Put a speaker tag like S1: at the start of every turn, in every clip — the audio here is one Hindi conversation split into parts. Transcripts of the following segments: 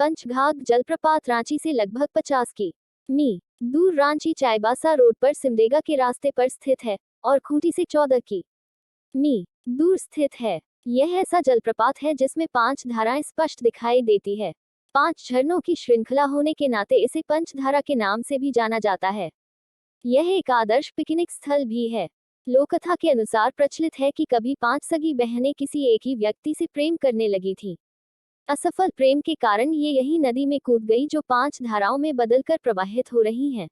S1: पंचघाघ जलप्रपात रांची से लगभग 50 की.मी. दूर रांची चाईबासा रोड पर सिमडेगा के रास्ते पर स्थित है और खूंटी से 14 की.मी. दूर स्थित है। यह ऐसा जलप्रपात है जिसमें 5 धाराएं स्पष्ट दिखाई देती है। 5 झरनों की श्रृंखला होने के नाते इसे पंचधारा के नाम से भी जाना जाता है। यह एक आदर्श पिकनिक स्थल भी है। लोककथा के अनुसार प्रचलित है कि कभी 5 सगी बहनें किसी एक ही व्यक्ति से प्रेम करने लगी थीं। असफल प्रेम के कारण ये यही नदी में कूद गई जो 5 धाराओं में बदलकर प्रवाहित हो रही हैं।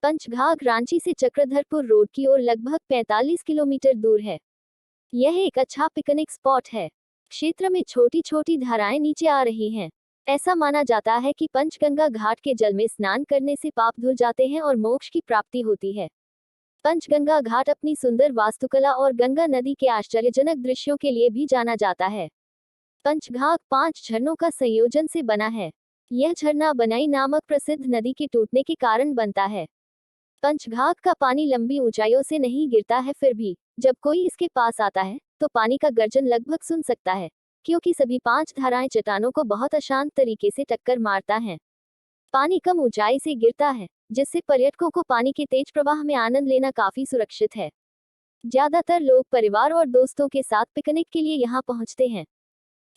S1: पंचघाघ रांची से चक्रधरपुर रोड की ओर लगभग 45 किलोमीटर दूर है। यह एक अच्छा पिकनिक स्पॉट है। क्षेत्र में छोटी छोटी धाराएं नीचे आ रही हैं। ऐसा माना जाता है कि पंचगंगा घाट के जल में स्नान करने से पाप धुल जाते हैं और मोक्ष की प्राप्ति होती है। पंचगंगा घाट अपनी सुंदर वास्तुकला और गंगा नदी के आश्चर्यजनक दृश्यों के लिए भी जाना जाता है। पंचघाघ 5 झरनों का संयोजन से बना है। यह झरना बनाई नामक प्रसिद्ध नदी के टूटने के कारण बनता है। पंचघाघ का पानी लंबी ऊंचाइयों से नहीं गिरता है, फिर भी जब कोई इसके पास आता है तो पानी का गर्जन लगभग सुन सकता है, क्योंकि सभी 5 धाराएं चट्टानों को बहुत अशांत तरीके से टक्कर मारता है। पानी कम ऊंचाई से गिरता है, जिससे पर्यटकों को पानी के तेज प्रवाह में आनंद लेना काफी सुरक्षित है। ज्यादातर लोग परिवार और दोस्तों के साथ पिकनिक के लिए यहाँ पहुँचते हैं।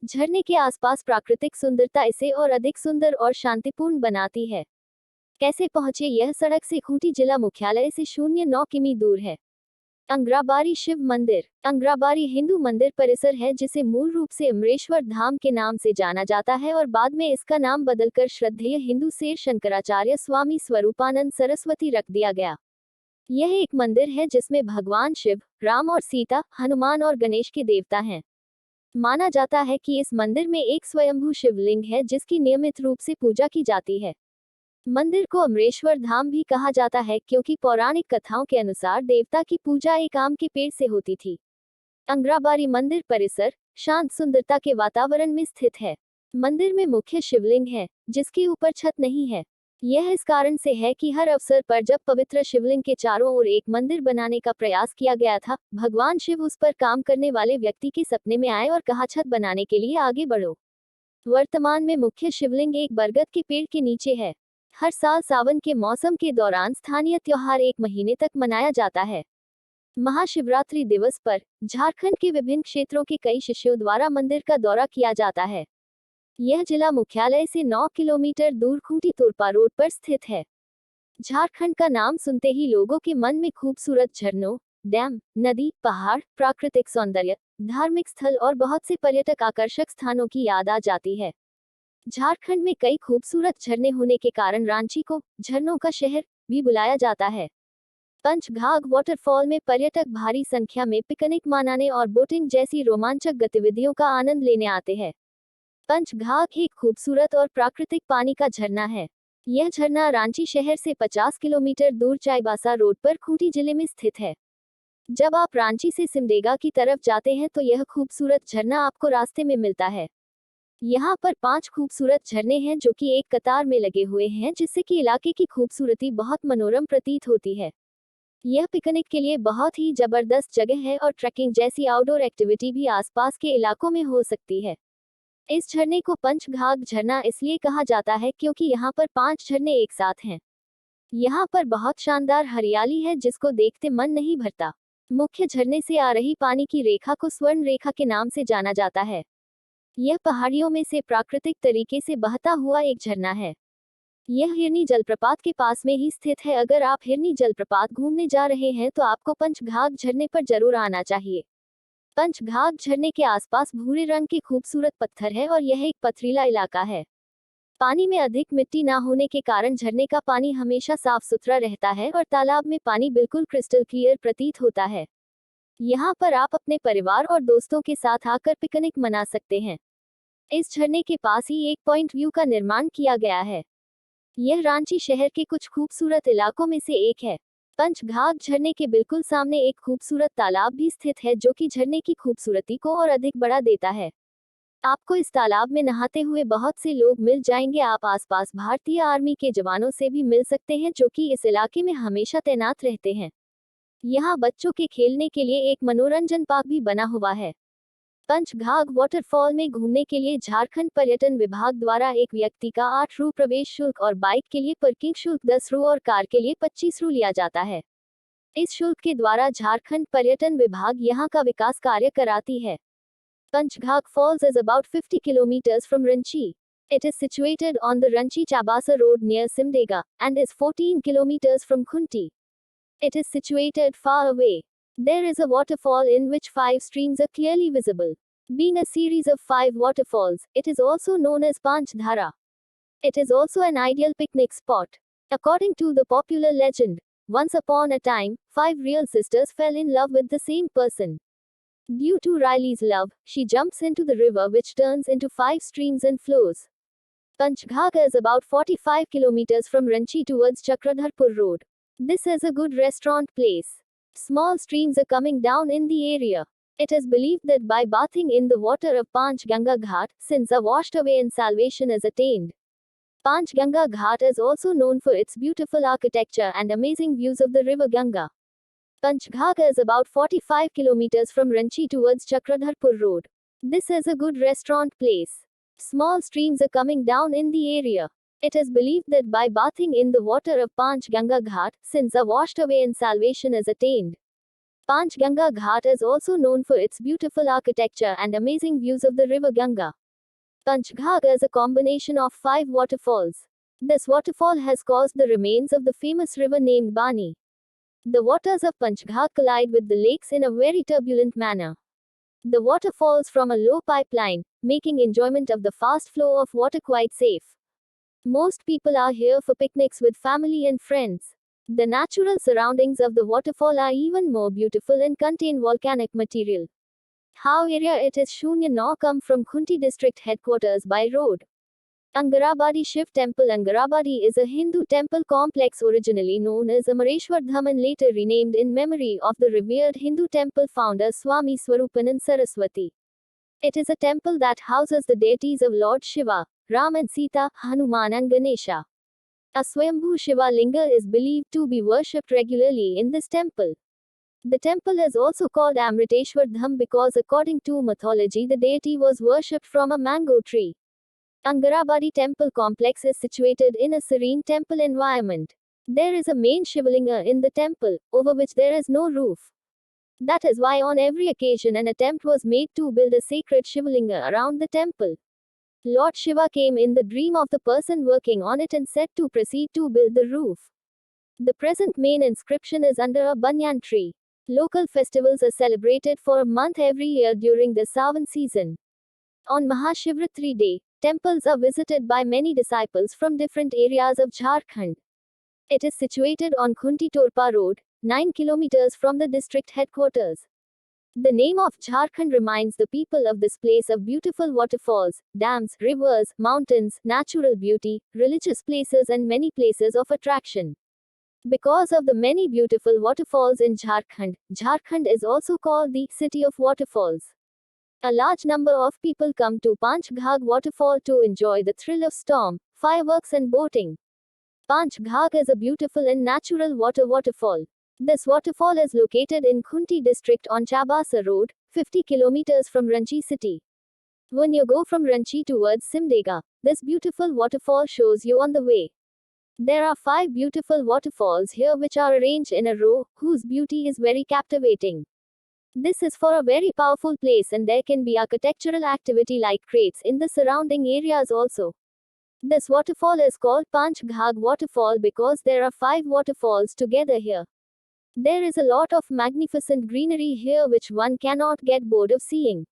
S1: झरने के आसपास प्राकृतिक सुंदरता इसे और अधिक सुंदर और शांतिपूर्ण बनाती है। कैसे पहुंचे? यह सड़क से खूंटी जिला मुख्यालय से 0.9 किमी दूर है। अंग्राबारी शिव मंदिर। अंग्राबारी हिंदू मंदिर परिसर है जिसे मूल रूप से अमरेश्वर धाम के नाम से जाना जाता है और बाद में इसका नाम बदलकर श्रद्धेय हिंदू सेर शंकराचार्य स्वामी स्वरूपानंद सरस्वती रख दिया गया। यह एक मंदिर है जिसमें भगवान शिव, राम और सीता, हनुमान और गणेश के देवता हैं। माना जाता है कि इस मंदिर में एक स्वयंभू शिवलिंग है जिसकी नियमित रूप से पूजा की जाती है। मंदिर को अमरेश्वर धाम भी कहा जाता है क्योंकि पौराणिक कथाओं के अनुसार देवता की पूजा एक आम के पेड़ से होती थी। अंग्राबारी मंदिर परिसर शांत सुंदरता के वातावरण में स्थित है। मंदिर में मुख्य शिवलिंग है जिसके ऊपर छत नहीं है। यह इस कारण से है कि हर अवसर पर जब पवित्र शिवलिंग के चारों ओर एक मंदिर बनाने का प्रयास किया गया था, भगवान शिव उस पर काम करने वाले व्यक्ति के सपने में आए और कहा, छत बनाने के लिए आगे बढ़ो। वर्तमान में मुख्य शिवलिंग एक बरगद के पेड़ के नीचे है। हर साल सावन के मौसम के दौरान स्थानीय त्योहार 1 महीने तक मनाया जाता है। महाशिवरात्रि दिवस पर झारखंड के विभिन्न क्षेत्रों के कई शिष्यों द्वारा मंदिर का दौरा किया जाता है। यह जिला मुख्यालय से 9 किलोमीटर दूर खूंटी तोरपा रोड पर स्थित है। झारखंड का नाम सुनते ही लोगों के मन में खूबसूरत झरनों, डैम, नदी, पहाड़, प्राकृतिक सौंदर्य, धार्मिक स्थल और बहुत से पर्यटक आकर्षक स्थानों की याद आ जाती है। झारखंड में कई खूबसूरत झरने होने के कारण रांची को झरनों का शहर भी बुलाया जाता है। पंचघाघ वाटरफॉल में पर्यटक भारी संख्या में पिकनिक मनाने और बोटिंग जैसी रोमांचक गतिविधियों का आनंद लेने आते हैं। पंचघाघ एक खूबसूरत और प्राकृतिक पानी का झरना है। यह झरना रांची शहर से 50 किलोमीटर दूर चाईबासा रोड पर खूंटी जिले में स्थित है। जब आप रांची से सिमडेगा की तरफ जाते हैं तो यह खूबसूरत झरना आपको रास्ते में मिलता है। यहाँ पर 5 खूबसूरत झरने हैं जो कि एक कतार में लगे हुए हैं, जिससे कि इलाके की खूबसूरती बहुत मनोरम प्रतीत होती है। यह पिकनिक के लिए बहुत ही जबरदस्त जगह है और ट्रैकिंग जैसी आउटडोर एक्टिविटी भी आसपास के इलाकों में हो सकती है। इस झरने को पंचघाघ झरना इसलिए कहा जाता है क्योंकि यहाँ पर 5 झरने एक साथ हैं। यहाँ पर बहुत शानदार हरियाली है जिसको देखते मन नहीं भरता। मुख्य झरने से आ रही पानी की रेखा को स्वर्ण रेखा के नाम से जाना जाता है। यह पहाड़ियों में से प्राकृतिक तरीके से बहता हुआ एक झरना है। यह हिरनी जलप्रपात के पास में ही स्थित है। अगर आप हिरनी जलप्रपात घूमने जा रहे हैं तो आपको पंचघाघ झरने पर जरूर आना चाहिए। पंचघाघ झरने के आसपास भूरे रंग के खूबसूरत पत्थर है और यह एक पथरीला इलाका है। पानी में अधिक मिट्टी ना होने के कारण झरने का पानी हमेशा साफ सुथरा रहता है और तालाब में पानी बिल्कुल क्रिस्टल क्लियर प्रतीत होता है। यहाँ पर आप अपने परिवार और दोस्तों के साथ आकर पिकनिक मना सकते हैं। इस झरने के पास ही एक पॉइंट व्यू का निर्माण किया गया है। यह रांची शहर के कुछ खूबसूरत इलाकों में से एक है। पंचघाघ झरने के बिल्कुल सामने एक खूबसूरत तालाब भी स्थित है जो कि झरने की खूबसूरती को और अधिक बढ़ा देता है। आपको इस तालाब में नहाते हुए बहुत से लोग मिल जाएंगे। आप आसपास भारतीय आर्मी के जवानों से भी मिल सकते हैं जो कि इस इलाके में हमेशा तैनात रहते हैं। यहाँ बच्चों के खेलने के लिए एक मनोरंजन पार्क भी बना हुआ है। पंचघाघ वाटरफॉल में घूमने के लिए झारखंड पर्यटन विभाग द्वारा एक व्यक्ति का 8 रु प्रवेश शुल्क और बाइक के लिए पार्किंग शुल्क 10 रु और कार के लिए 25 रु लिया जाता है। इस शुल्क के द्वारा झारखंड पर्यटन विभाग यहां का विकास कार्य कराती है। Panchghagh Falls is about 50 kilometers from Ranchi. It is situated on the Ranchi-Chabasa road near Simdega, and is 14 kilometers from Khunti. It is situated far away. There is a waterfall in which 5 streams are clearly visible. Being a series of 5 waterfalls, it is also known as Panchdhara. It is also an ideal picnic spot. According to the popular legend, once upon a time, 5 real sisters fell in love with the same person. Due to Riley's love, she jumps into the river which turns into 5 streams and flows. Panchghagh is about 45 kilometers from Ranchi towards Chakradharpur road. This is a good restaurant place. Small streams are coming down in the area. It is believed that by bathing in the water of Panchganga Ghat, sins are washed away and salvation is attained. Panchganga Ghat is also known for its beautiful architecture and amazing views of the river Ganga. Panchghagh is about 45 kilometers from Ranchi towards Chakradharpur road. This is a good restaurant place. Small streams are coming down in the area. It is believed that by bathing in the water of Panchganga Ghat, sins are washed away and salvation is attained. Panchganga Ghat is also known for its beautiful architecture and amazing views of the river Ganga. Panchghagh is a combination of 5 waterfalls. This waterfall has caused the remains of the famous river named Bani. The waters of Panchghagh collide with the lakes in a very turbulent manner. The water falls from a low pipeline, making enjoyment of the fast flow of water quite safe. Most people are here for picnics with family and friends. The natural surroundings of the waterfall are even more beautiful and contain volcanic material. How area it is Shunya Nau come from Khunti district headquarters by road. Angarabadi Shiv Temple. Angarabadi is a Hindu temple complex originally known as Amareshwar Dham and later renamed in memory of the revered Hindu temple founder Swami Swarupanand Saraswati. It is a temple that houses the deities of Lord Shiva, Ram and Sita, Hanuman and Ganesha. A Swayambhu Shiva Linga is believed to be worshipped regularly in this temple. The temple is also called Amriteshwar Dham because according to mythology the deity was worshipped from a mango tree. Angarabadi temple complex is situated in a serene temple environment. There is a main Shivalinga in the temple, over which there is no roof. That is why on every occasion an attempt was made to build a sacred Shivalinga around the temple. Lord Shiva came in the dream of the person working on it and said to proceed to build the roof. The present main inscription is under a banyan tree. Local festivals are celebrated for a month every year during the Sawan season. On Mahashivratri day, temples are visited by many disciples from different areas of Jharkhand. It is situated on Khunti Torpa Road, 9 kilometers from the district headquarters. The name of Jharkhand reminds the people of this place of beautiful waterfalls, dams, rivers, mountains, natural beauty, religious places and many places of attraction. Because of the many beautiful waterfalls in Jharkhand, Jharkhand is also called the City of Waterfalls. A large number of people come to Panchghagh waterfall to enjoy the thrill of storm, fireworks and boating. Panchghagh is a beautiful and natural waterfall. This waterfall is located in Khunti district on Chabasa road, 50 kilometers from Ranchi city. When you go from Ranchi towards Simdega, this beautiful waterfall shows you on the way. There are 5 beautiful waterfalls here which are arranged in a row, whose beauty is very captivating. This is for a very powerful place and there can be architectural activity like crates in the surrounding areas also. This waterfall is called Panchghagh waterfall because there are 5 waterfalls together here. There is a lot of magnificent greenery here which one cannot get bored of seeing.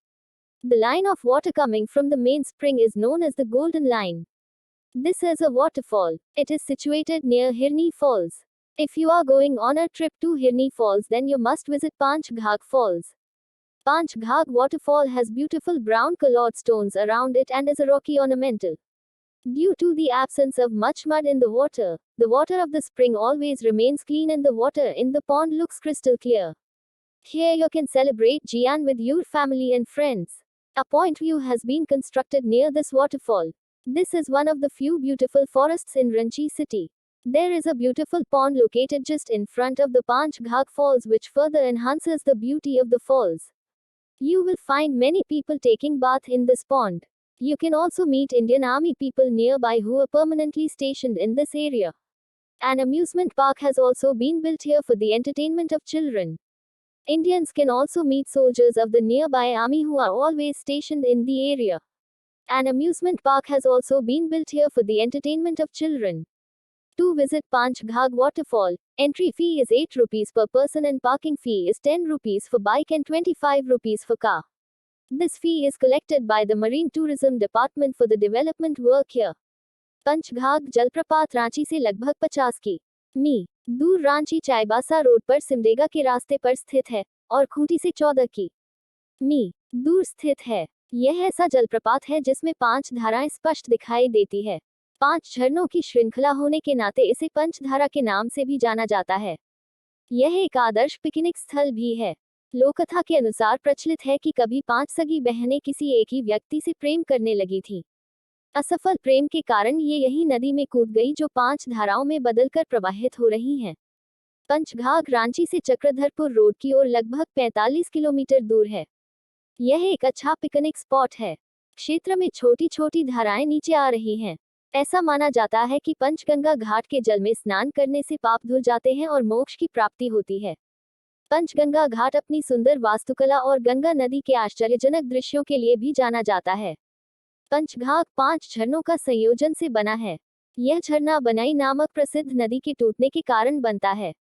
S1: The line of water coming from the main spring is known as the Golden Line. This is a waterfall. It is situated near Hirni Falls. If you are going on a trip to Hirni Falls then you must visit Panchghagh Falls. Panchghagh waterfall has beautiful brown colored stones around it and is a rocky ornamental. Due to the absence of much mud in the water of the spring always remains clean and the water in the pond looks crystal clear. Here you can celebrate Jian with your family and friends. A point view has been constructed near this waterfall. This is one of the few beautiful forests in Ranchi city. There is a beautiful pond located just in front of the Panchghagh Falls which further enhances the beauty of the falls. You will find many people taking bath in this pond. You can also meet Indian Army people nearby who are permanently stationed in this area. An amusement park has also been built here for the entertainment of children. Indians can also meet soldiers of the nearby army who are always stationed in the area. An amusement park has also been built here for the entertainment of children. To visit Panchghagh waterfall, entry fee is 8 rupees per person and parking fee is 10 rupees for bike and 25 rupees for car. This fee is collected by the Marine Tourism Department for the development work here. Panchghagh जलप्रपात रांची से लगभग 50 की.मी. दूर रांची चाईबासा रोड पर सिमडेगा के रास्ते पर स्थित है और खूंटी से 14 की.मी. दूर स्थित है. यह ऐसा जलप्रपात है जिसमें 5 धाराएं स्पष्ट दिखाई देती है. 5 झरनों की श्रृंखला होने के नाते इसे पंचधारा के नाम से भी जाना जाता है. यह एक आदर्श पिकनिक स्थल भी है. लोककथा के अनुसार प्रचलित है कि कभी 5 सगी बहनें किसी एक ही व्यक्ति से प्रेम करने लगी थी. असफल प्रेम के कारण ये यही नदी में कूद गई जो 5 धाराओं में बदलकर प्रवाहित हो रही हैं. पंचघाघ रांची से चक्रधरपुर रोड की ओर लगभग 45 किलोमीटर दूर है. यह एक अच्छा पिकनिक स्पॉट है. क्षेत्र में छोटी छोटी धाराएं नीचे आ रही हैं. ऐसा माना जाता है कि पंचगंगा घाट के जल में स्नान करने से पाप धुल जाते हैं और मोक्ष की प्राप्ति होती है. पंचगंगा घाट अपनी सुंदर वास्तुकला और गंगा नदी के आश्चर्यजनक दृश्यों के लिए भी जाना जाता है. पंचघाघ 5 झरनों का संयोजन से बना है. यह झरना बनाई नामक प्रसिद्ध नदी के टूटने के कारण बनता है.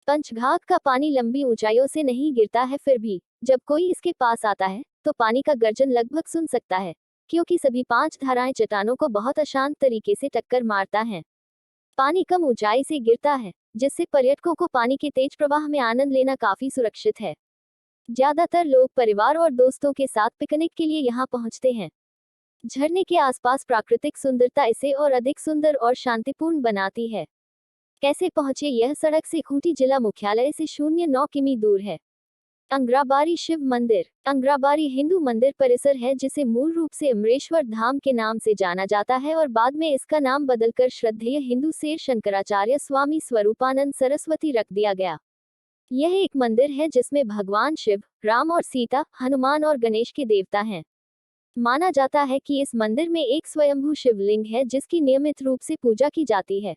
S1: पंचघाघ का पानी लंबी ऊंचाइयों से नहीं गिरता है, फिर भी जब कोई इसके पास आता है तो पानी का गर्जन लगभग सुन सकता है, क्योंकि सभी 5 धाराएं चट्टानों को बहुत अशांत तरीके से टक्कर मारता है. पानी कम ऊंचाई से गिरता है, जिससे पर्यटकों को पानी के तेज प्रवाह में आनंद लेना काफी सुरक्षित है. ज्यादातर लोग परिवार और दोस्तों के साथ पिकनिक के लिए यहाँ पहुँचते हैं. झरने के आसपास प्राकृतिक सुंदरता इसे और अधिक सुंदर और शांतिपूर्ण बनाती है. कैसे पहुंचे? यह सड़क से खूंटी जिला मुख्यालय से 0.9 किमी दूर है. अंग्राबारी शिव मंदिर. अंग्राबारी हिंदू मंदिर परिसर है जिसे मूल रूप से अमरेश्वर धाम के नाम से जाना जाता है और बाद में इसका नाम बदलकर श्रद्धेय हिंदू सेठ शंकराचार्य स्वामी स्वरूपानंद सरस्वती रख दिया गया. यह एक मंदिर है जिसमें भगवान शिव, राम और सीता, हनुमान और गणेश के देवता हैं. माना जाता है कि इस मंदिर में एक स्वयंभू शिवलिंग है जिसकी नियमित रूप से पूजा की जाती है.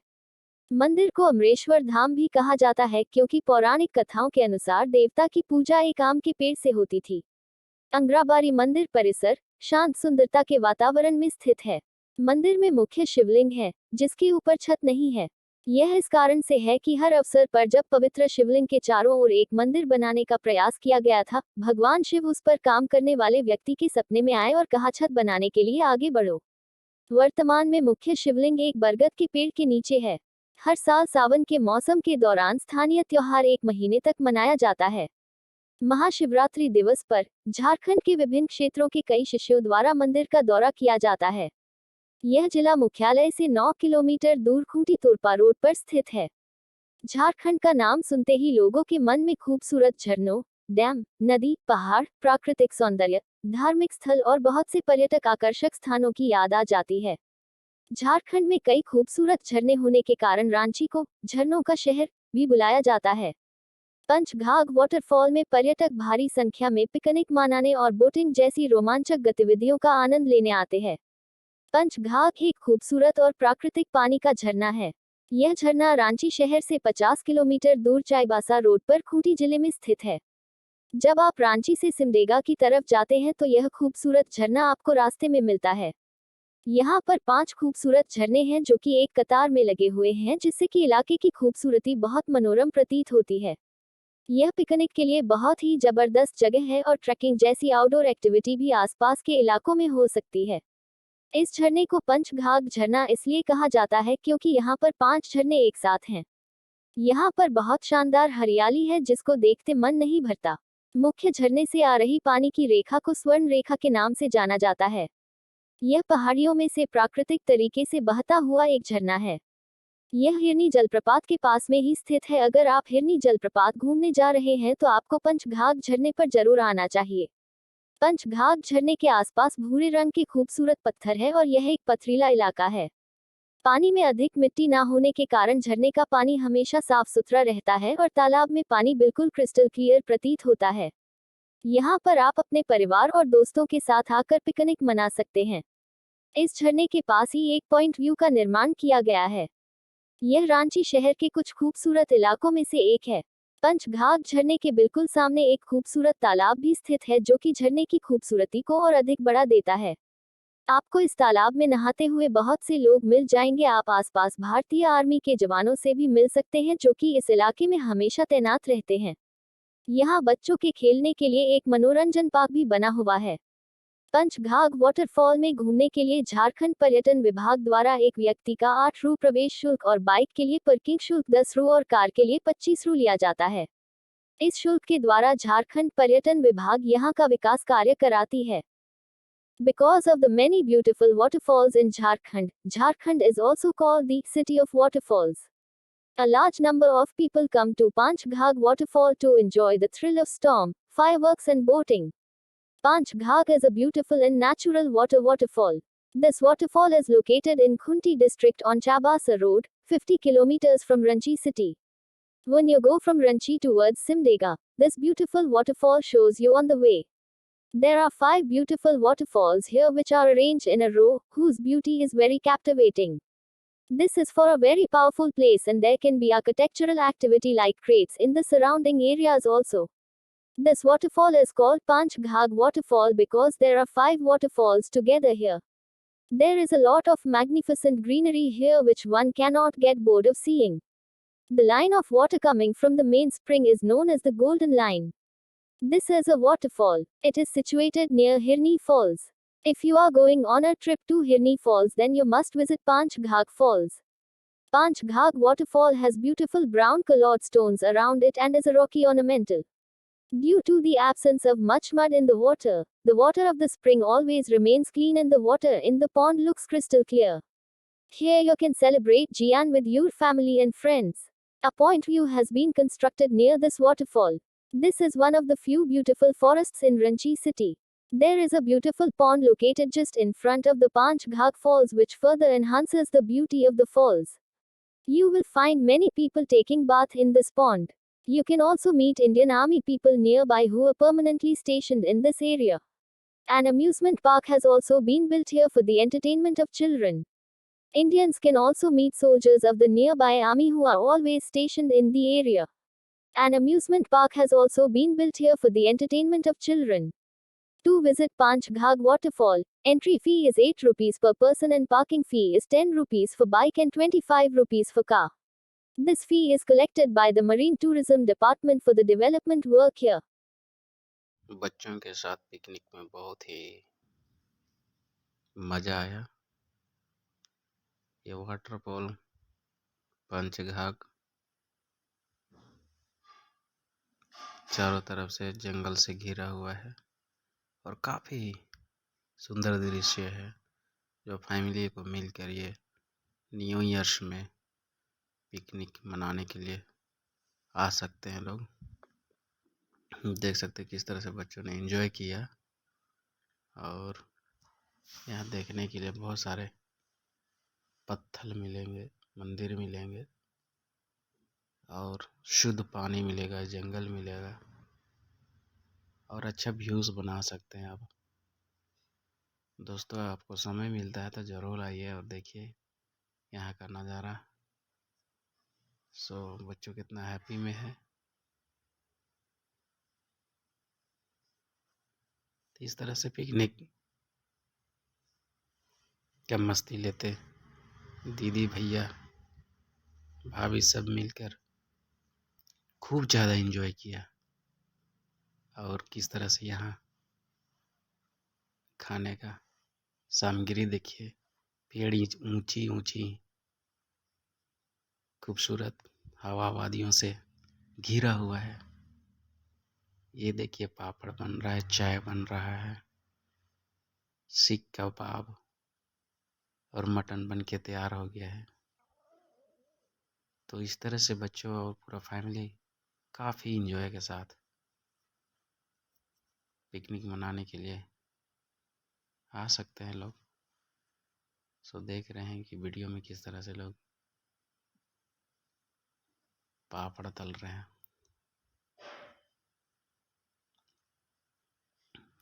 S1: मंदिर को अमरेश्वर धाम भी कहा जाता है क्योंकि पौराणिक कथाओं के अनुसार देवता की पूजा एक आम के पेड़ से होती थी. अंग्राबारी मंदिर परिसर शांत सुंदरता के वातावरण में स्थित है. मंदिर में मुख्य शिवलिंग है जिसके ऊपर छत नहीं है. यह इस कारण से है कि हर अवसर पर जब पवित्र शिवलिंग के चारों ओर एक मंदिर बनाने का प्रयास किया गया था, भगवान शिव उस पर काम करने वाले व्यक्ति के सपने में आए और कहा छत बनाने के लिए आगे बढ़ो. वर्तमान में मुख्य शिवलिंग एक बरगद के पेड़ के नीचे है. हर साल सावन के मौसम के दौरान स्थानीय त्योहार 1 महीने तक मनाया जाता है. महाशिवरात्रि दिवस पर झारखंड के विभिन्न क्षेत्रों के कई शिष्यों द्वारा मंदिर का दौरा किया जाता है. यह जिला मुख्यालय से 9 किलोमीटर दूर खूंटी तोरपा रोड पर स्थित है. झारखंड का नाम सुनते ही लोगों के मन में खूबसूरत झरनों, डैम, नदी, पहाड़, प्राकृतिक सौंदर्य, धार्मिक स्थल और बहुत से पर्यटक आकर्षक स्थानों की याद आ जाती है. झारखंड में कई खूबसूरत झरने होने के कारण रांची को झरनों का शहर भी बुलाया जाता है. पंचघाघ वाटरफॉल में पर्यटक भारी संख्या में पिकनिक मनाने और बोटिंग जैसी रोमांचक गतिविधियों का आनंद लेने आते हैं. पंचघाघ एक खूबसूरत और प्राकृतिक पानी का झरना है. यह झरना रांची शहर से 50 किलोमीटर दूर चाईबासा रोड पर खूंटी जिले में स्थित है. जब आप रांची से सिमडेगा की तरफ जाते हैं तो यह खूबसूरत झरना आपको रास्ते में मिलता है. यहाँ पर 5 खूबसूरत झरने हैं जो कि एक कतार में लगे हुए हैं, जिससे कि इलाके की खूबसूरती बहुत मनोरम प्रतीत होती है. यह पिकनिक के लिए बहुत ही जबरदस्त जगह है और ट्रैकिंग जैसी आउटडोर एक्टिविटी भी आसपास के इलाकों में हो सकती है. इस झरने को पंचघाघ झरना इसलिए कहा जाता है क्योंकि यहाँ पर 5 झरने एक साथ हैं. यहाँ पर बहुत शानदार हरियाली है जिसको देखते मन नहीं भरता. मुख्य झरने से आ रही पानी की रेखा को स्वर्ण रेखा के नाम से जाना जाता है. यह पहाड़ियों में से प्राकृतिक तरीके से बहता हुआ एक झरना है. यह हिरनी जलप्रपात के पास में ही स्थित है. अगर आप हिरनी जलप्रपात घूमने जा रहे हैं तो आपको पंचघाघ झरने पर जरूर आना चाहिए. पंचघाघ झरने के आसपास भूरे रंग के खूबसूरत पत्थर है और यह एक पथरीला इलाका है. पानी में अधिक मिट्टी ना होने के कारण झरने का पानी हमेशा साफ सुथरा रहता है और तालाब में पानी बिल्कुल क्रिस्टल क्लियर प्रतीत होता है. यहाँ पर आप अपने परिवार और दोस्तों के साथ आकर पिकनिक मना सकते हैं। इस झरने के पास ही एक पॉइंट व्यू का निर्माण किया गया है। यह रांची शहर के कुछ खूबसूरत इलाकों में से एक है। पंचघाघ झरने के बिल्कुल सामने एक खूबसूरत तालाब भी स्थित है, जो कि झरने की खूबसूरती को और अधिक बढ़ा देता है। आपको इस तालाब में नहाते हुए बहुत से लोग मिल जाएंगे। आप आसपास भारतीय आर्मी के जवानों से भी मिल सकते हैं, जो कि इस इलाके में हमेशा तैनात रहते हैं। यहाँ बच्चों के खेलने के लिए एक मनोरंजन पार्क भी बना हुआ है। पंचघाघ वाटरफॉल में घूमने के लिए झारखंड पर्यटन विभाग द्वारा एक व्यक्ति का 8 रु प्रवेश शुल्क और बाइक के लिए पार्किंग शुल्क 10 रु और कार के लिए 25 रु लिया जाता है। इस शुल्क के द्वारा झारखंड पर्यटन विभाग यहाँ का विकास कार्य कराती है। Because of the many beautiful waterfalls in Jharkhand, Jharkhand is also called the city of waterfalls. A large number of people come to Panchghagh waterfall to enjoy the thrill of storm, fireworks and boating. Panchghagh is a beautiful and natural waterfall. This waterfall is located in Khunti district on Chabasa Road, 50 kilometers from Ranchi city. When you go from Ranchi towards Simdega, this beautiful waterfall shows you on the way. There are 5 beautiful waterfalls here which are arranged in a row, whose beauty is very captivating. This is for a very powerful place, and there can be architectural activity like crates in the surrounding areas also. This waterfall is called Panchghagh waterfall because there are 5 waterfalls together here. There is a lot of magnificent greenery here which one cannot get bored of seeing. The line of water coming from the main spring is known as the Golden Line. This is a waterfall. It is situated near Hirni Falls. If you are going on a trip to Hirni Falls, then you must visit Panchghagh Falls. Panchghagh waterfall has beautiful brown colored stones around it and is a rocky ornamental. Due to the absence of much mud in the water of the spring always remains clean and the water in the pond looks crystal clear. Here you can celebrate Jian with your family and friends. A point view has been constructed near this waterfall. This is one of the few beautiful forests in Ranchi city. There is a beautiful pond located just in front of the Panchghagh Falls which further enhances the beauty of the falls. You will find many people taking bath in this pond. You can also meet Indian Army people nearby who are permanently stationed in this area. An amusement park has also been built here for the entertainment of children. Indians can also meet soldiers of the nearby army who are always stationed in the area. An amusement park has also been built here for the entertainment of children. To visit Panchghagh waterfall, entry fee is 8 rupees per person and parking fee is 10 rupees for bike and 25 rupees for car. This fee is collected by the Marine Tourism Department for the development work here.
S2: बच्चों के साथ पिकनिक में बहुत ही मज़ा आया। ये वाटरफॉल पंचघाघ चारों तरफ से जंगल से घिरा हुआ है और काफ़ी सुंदर दृश्य है, जो फैमिली को मिलकर ये न्यू ईयर्स में पिकनिक मनाने के लिए आ सकते हैं लोग। देख सकते हैं किस तरह से बच्चों ने एंजॉय किया और यहाँ देखने के लिए बहुत सारे पत्थर मिलेंगे, मंदिर मिलेंगे और शुद्ध पानी मिलेगा, जंगल मिलेगा और अच्छा व्यूज़ बना सकते हैं आप। दोस्तों, आपको समय मिलता है तो ज़रूर आइए और देखिए यहाँ का नज़ारा। बच्चों कितना हैप्पी में है। तो इस तरह से पिकनिक क्या मस्ती लेते दीदी भैया भाभी सब मिलकर खूब ज़्यादा एंजॉय किया। और किस तरह से यहाँ खाने का सामग्री देखिए, पेड़ ऊंची ऊंची खूबसूरत हवा वादियों से घिरा हुआ है। ये देखिए पापड़ बन रहा है, चाय बन रहा है, सीख कबाब और मटन बन के तैयार हो गया है। तो इस तरह से बच्चों और पूरा फैमिली काफ़ी इंजॉय के साथ पिकनिक मनाने के लिए आ सकते हैं लोग। देख रहे हैं कि वीडियो में किस तरह से लोग पापड़ तल रहे हैं।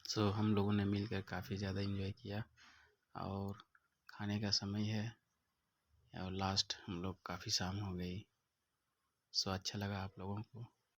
S2: सो हम लोगों ने मिलकर काफ़ी ज़्यादा एंजॉय किया और खाने का समय है और लास्ट हम लोग काफ़ी शाम हो गई। सो अच्छा लगा आप लोगों को